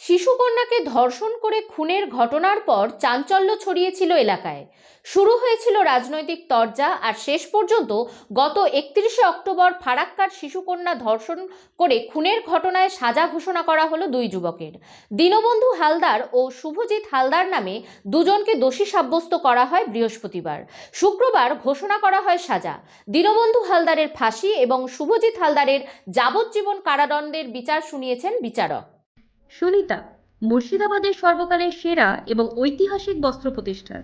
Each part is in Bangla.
শিশুকন্যাকে ধর্ষণ করে খুনের ঘটনার পর চাঞ্চল্য ছড়িয়েছিল এলাকায়। শুরু হয়েছিল রাজনৈতিক তরজা, আর শেষ পর্যন্ত গত 31শে অক্টোবর ফারাক্কার শিশুকন্যা ধর্ষণ করে খুনের ঘটনায় সাজা ঘোষণা করা হলো দুই যুবকের। দীনবন্ধু হালদার ও শুভজিৎ হালদার নামে দুজনকে দোষী সাব্যস্ত করা হয় বৃহস্পতিবার। শুক্রবার ঘোষণা করা হয় সাজা। দীনবন্ধু হালদারের ফাঁসি এবং শুভজিৎ হালদারের যাবজ্জীবন কারাদণ্ডের বিচার শুনিয়েছেন বিচারক। সুনিতা মুর্শিদাবাদের সর্বকালের সেরা এবং ঐতিহাসিক বস্ত্র প্রতিষ্ঠান।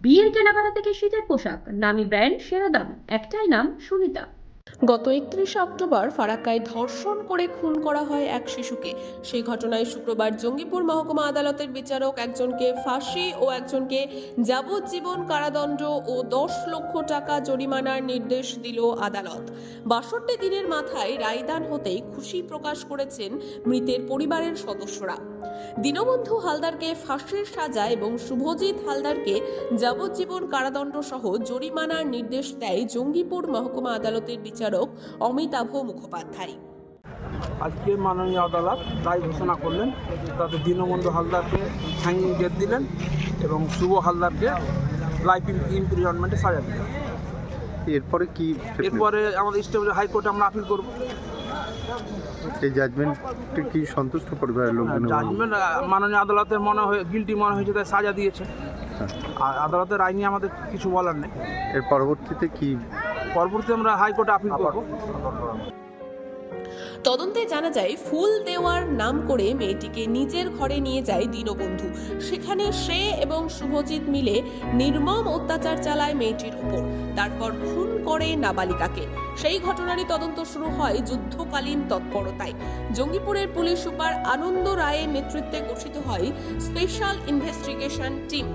বিয়ের কেনাকাটা থেকে শীতের পোশাক, নামি ব্র্যান্ড, সেরা দাম, একটাই নাম, সুনিতা। গত 31শে অক্টোবর ফারাক্কায় ধর্ষণ করে খুন করা হয় এক শিশুকে। সেই ঘটনায় শুক্রবার জঙ্গিপুর মহকুমা আদালতের বিচারক একজনকে ফাঁসি ও একজনকে যাবজ্জীবন কারাদণ্ড ও 10 লক্ষ টাকা জরিমানার নির্দেশ দিল আদালত। 62 দিনের মাথায় রায়দান হতেই খুশি প্রকাশ করেছেন মৃতের পরিবারের সদস্যরা। দীনবন্ধু হালদারকে ফাঁসির সাজা এবং শুভজিৎ হালদারকে যাবজ্জীবন কারাদণ্ড সহ জরিমানার নির্দেশ দেয় জঙ্গিপুর মহকুমা আদালতের বিচারক অমিতাভ মুখোপাধ্যায়। আজকে মাননীয় আদালত রায় ঘোষণা করলেন, তাতে দীনবন্ধু হালদারকে হ্যাঙ্গিং ডেথ দিলেন এবং শুভ হালদারকে লাইফ ইমপ্রিজনমেন্টে সাজা দিলেন। এরপরে এরপরে আমাদের স্টেট হাইকোর্টে আমরা আপিল করব। এই জাজমেন্টে কি সন্তুষ্ট পরিবারের লোকজন? জাজমেন্ট মাননীয় আদালতের গিলটি মনে হয়েছে, তাই সাজা দিয়েছে। আর আদালতের রায় নিয়ে আমাদের কিছু বলার নেই। এর পরবর্তীতে আমরা হাইকোর্টে আপিল করব। তদন্তে জানা যায়, ফুল দেওয়ার নাম করে মেয়েটিকে নিজের ঘরে নিয়ে যায় দীনবন্ধু। সেখানে সে এবং শুভজিৎ মিলে নির্মম অত্যাচার চালায় মেয়েটির উপর, তারপর খুন করে নাবালিকাকে। সেই ঘটনারই তদন্ত শুরু হয় যুদ্ধকালীন তৎপরতায়। জঙ্গিপুরের পুলিশ সুপার আনন্দ রায়ের নেতৃত্বে গঠিত হয় স্পেশাল ইনভেস্টিগেশন টিম।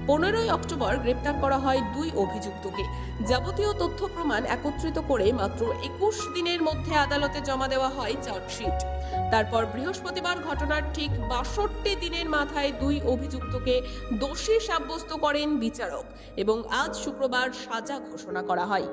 15ই অক্টোবর গ্রেপ্তার করা হয় দুই অভিযুক্তকে। যাবতীয় তথ্য প্রমাণ একত্রিত করে মাত্র 21 দিনের মধ্যে আদালতে জমা দেওয়া হয় চার্জশিট। তারপর বৃহস্পতিবার ঘটনার ঠিক 62 দিনের মাথায় দুই অভিযুক্তকে দোষী সাব্যস্ত করেন বিচারক এবং আজ শুক্রবার সাজা ঘোষণা করা হয়।